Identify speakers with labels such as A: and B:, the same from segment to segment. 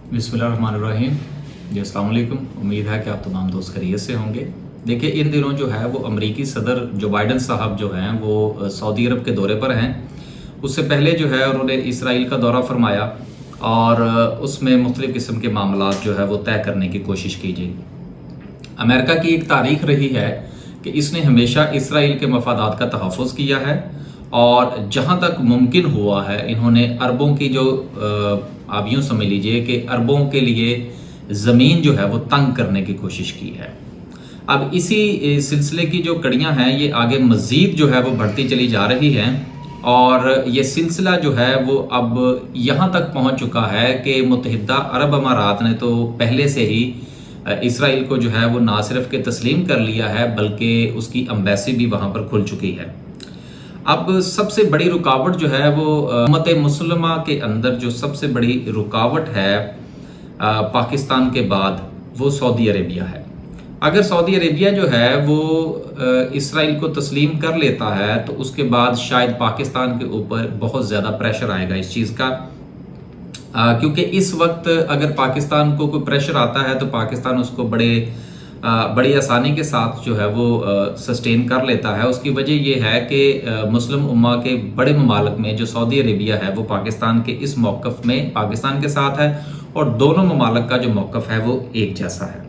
A: बिस्मिल्लाहिर्रहमानिर्रहीम। जी अस्सलाम वालेकुम। उम्मीद है कि आप तमाम दोस्त खैरियत से होंगे। देखिए, इन दिनों जो है वो अमरीकी सदर जो बाइडन साहब जो हैं वो सऊदी अरब के दौरे पर हैं। उससे पहले जो है उन्होंने इसराइल का दौरा फरमाया और उसमें मुख्तलिफ़ किस्म के मामलात जो है वो तय करने की कोशिश की गई। अमेरिका की एक तारीख रही है कि इसने हमेशा इसराइल के मफादात का तहफ़्फ़ुज़ किया है और जहाँ तक मुमकिन हुआ है इन्होंने अरबों की जो आप यूँ समझ लीजिए कि अरबों के लिए ज़मीन जो है वो तंग करने की कोशिश की है। अब इसी सिलसिले की जो कड़ियाँ हैं ये आगे मज़ीद जो है वो बढ़ती चली जा रही हैं और ये सिलसिला जो है वो अब यहाँ तक पहुँच चुका है कि मुत्तहिदा अरब अमारात ने तो पहले से ही इसराइल को जो है वो ना सिर्फ के तस्लीम कर लिया है बल्कि उसकी एम्बेसी भी वहाँ पर खुल चुकी है। अब सबसे बड़ी रुकावट जो है वो उम्मत मुसलमा के अंदर जो सबसे बड़ी रुकावट है पाकिस्तान के बाद वो सऊदी अरेबिया है। अगर सऊदी अरेबिया जो है वो इसराइल को तस्लीम कर लेता है तो उसके बाद शायद पाकिस्तान के ऊपर बहुत ज़्यादा प्रेशर आएगा इस चीज़ का, क्योंकि इस वक्त अगर पाकिस्तान को कोई प्रेशर आता है तो पाकिस्तान उसको बड़ी आसानी के साथ जो है वो सस्टेन कर लेता है। उसकी वजह ये है कि मुस्लिम उम्मा के बड़े ममालिक में जो सऊदी अरेबिया है वो पाकिस्तान के इस मौक़िफ़ में पाकिस्तान के साथ है और दोनों ममालिक का जो मौक़िफ़ है वो एक जैसा है।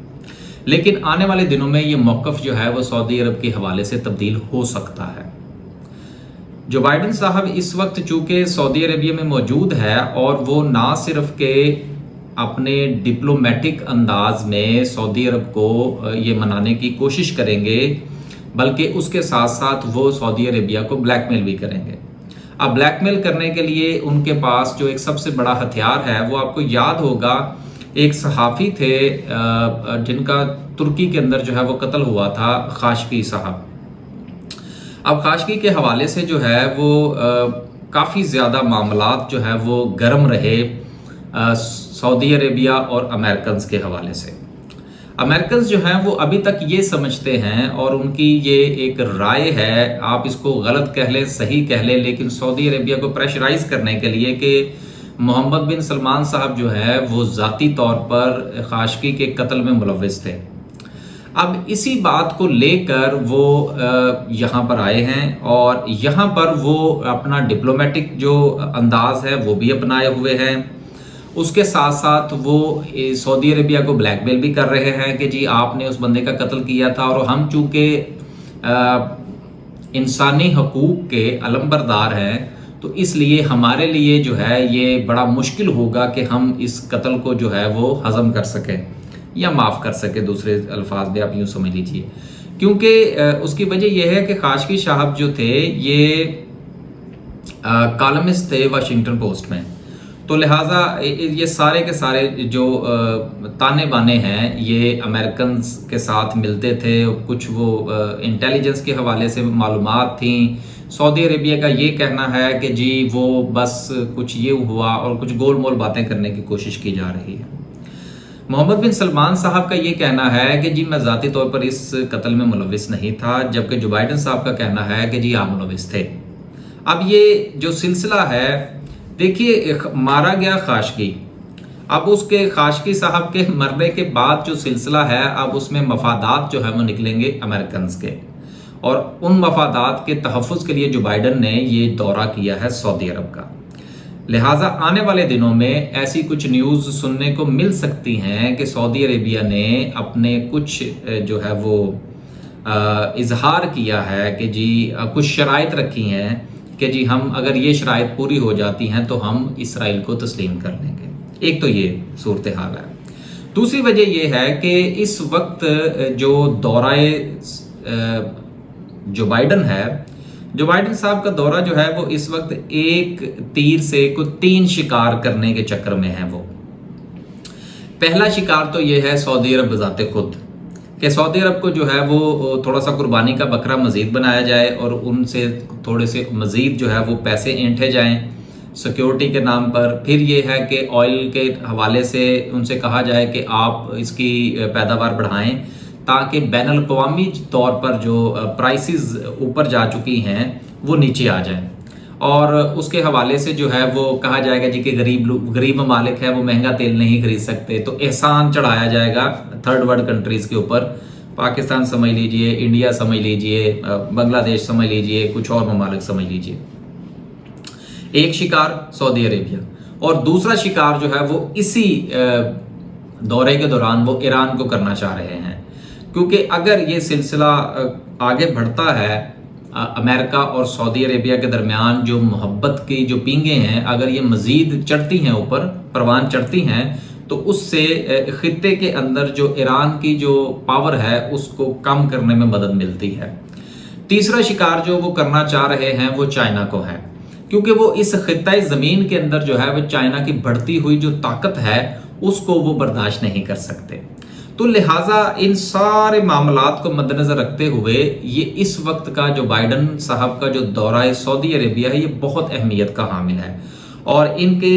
A: लेकिन आने वाले दिनों में ये मौक़िफ़ जो है वो सऊदी अरब के हवाले से तब्दील हो सकता है। जो बाइडन साहब इस वक्त चूँकि सऊदी अरेबिया में मौजूद है और वो ना सिर्फ के अपने डिप्लोमेटिक अंदाज में सऊदी अरब को ये मनाने की कोशिश करेंगे बल्कि उसके साथ साथ वो सऊदी अरेबिया को ब्लैकमेल भी करेंगे। अब ब्लैकमेल करने के लिए उनके पास जो एक सबसे बड़ा हथियार है वो आपको याद होगा, एक सहाफ़ी थे जिनका तुर्की के अंदर जो है वो कत्ल हुआ था, खाशकी साहब। अब खाशकी के हवाले से जो है वो काफ़ी ज़्यादा मामलात जो है वो गर्म रहे सऊदी अरेबिया और अमेरिकन्स के हवाले से। अमेरिकन्स जो हैं वो अभी तक ये समझते हैं और उनकी ये एक राय है, आप इसको गलत कह लें सही कह लें, लेकिन सऊदी अरेबिया को प्रेशराइज करने के लिए कि मोहम्मद बिन सलमान साहब जो है वो ज़ाती तौर पर खाशकी के कत्ल में मुलव्विस थे। अब इसी बात को लेकर वो यहाँ पर आए हैं और यहाँ पर वो अपना डिप्लोमेटिक जो अंदाज़ है वो भी अपनाए हुए हैं। उसके साथ साथ वो सऊदी अरेबिया को ब्लैकमेल भी कर रहे हैं कि जी आपने उस बंदे का कत्ल किया था और हम चूँकि इंसानी हकूक़ के अलमबरदार हैं तो इसलिए हमारे लिए जो है ये बड़ा मुश्किल होगा कि हम इस कत्ल को जो है वो हज़म कर सकें या माफ़ कर सकें, दूसरे अल्फाज में आप यूँ समझ लीजिए। क्योंकि उसकी वजह यह है कि खाशकी साहब जो थे ये कॉलमिस्ट थे वाशिंगटन पोस्ट में, तो लिहाजा ये सारे के सारे जो ताने बाने हैं ये अमेरिकन के साथ मिलते थे। कुछ वो इंटेलिजेंस के हवाले से मालूमात थी। सऊदी अरेबिया का ये कहना है कि जी वो बस कुछ ये हुआ और कुछ गोल मोल बातें करने की कोशिश की जा रही है। मोहम्मद बिन सलमान साहब का ये कहना है कि जी मैं ज़ाती तौर पर इस कत्ल में मुलव्विस नहीं था, जबकि जो बाइडन साहब का कहना है कि जी आप मुलव्विस थे। अब ये जो सिलसिला है, देखिए मारा गया खाशकी, अब उसके खाशकी साहब के मरने के बाद जो सिलसिला है अब उसमें मफादात जो है वो निकलेंगे अमेरिकन्स के और उन मफादात के तहफ़्फ़ुज़ के लिए जो बाइडन ने ये दौरा किया है सऊदी अरब का। लिहाजा आने वाले दिनों में ऐसी कुछ न्यूज़ सुनने को मिल सकती हैं कि सऊदी अरेबिया ने अपने कुछ जो है वो इजहार किया है कि जी कुछ शराइत रखी हैं कि जी हम अगर ये शराइत पूरी हो जाती हैं तो हम इसराइल को तस्लीम कर लेंगे। एक तो ये सूरत हाल है। दूसरी वजह ये है कि इस वक्त जो दौराए जो बाइडन साहब का दौरा जो है वो इस वक्त एक तीर से को 3 शिकार करने के चक्कर में है। वो पहला शिकार तो ये है सऊदी अरब बजाते खुद कि सऊदी अरब को जो है वो थोड़ा सा कुर्बानी का बकरा मज़ीद बनाया जाए और उनसे थोड़े से मज़ीद जो है वो पैसे ऐंठे जाएं सिक्योरिटी के नाम पर। फिर ये है कि ऑयल के हवाले से उनसे कहा जाए कि आप इसकी पैदावार बढ़ाएं ताकि बैनुल-अक़वामी तौर पर जो प्राइसेस ऊपर जा चुकी हैं वो नीचे आ जाएं। اور اس کے حوالے سے جو ہے وہ کہا جائے گا جی کہ غریب ممالک ہیں وہ مہنگا تیل نہیں خرید سکتے، تو احسان چڑھایا جائے گا تھرڈ ورلڈ کنٹریز کے اوپر، پاکستان سمجھ لیجئے، انڈیا سمجھ لیجئے، بنگلہ دیش سمجھ لیجئے، کچھ اور ممالک سمجھ لیجئے۔ ایک شکار سعودی عربیہ، اور دوسرا شکار جو ہے وہ اسی دورے کے دوران وہ ایران کو کرنا چاہ رہے ہیں، کیونکہ اگر یہ سلسلہ آگے بڑھتا ہے، امریکہ اور سعودی عربیہ کے درمیان جو محبت کی جو پینگیں ہیں اگر یہ مزید چڑھتی ہیں، اوپر پروان چڑھتی ہیں، تو اس سے خطے کے اندر جو ایران کی جو پاور ہے اس کو کم کرنے میں مدد ملتی ہے۔ تیسرا شکار جو وہ کرنا چاہ رہے ہیں وہ چائنا کو ہے، کیونکہ وہ اس خطۂ زمین کے اندر جو ہے وہ چائنا کی بڑھتی ہوئی جو طاقت ہے اس کو وہ برداشت نہیں کر سکتے۔ تو لہٰذا ان سارے معاملات کو مد نظر رکھتے ہوئے یہ اس وقت کا جو بائیڈن صاحب کا جو دورہ سعودی عربیہ ہے یہ بہت اہمیت کا حامل ہے، اور ان کے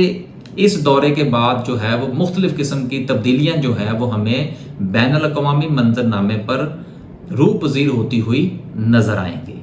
A: اس دورے کے بعد جو ہے وہ مختلف قسم کی تبدیلیاں جو ہیں وہ ہمیں بین الاقوامی منظر نامے پر روح پذیر ہوتی ہوئی نظر آئیں گی۔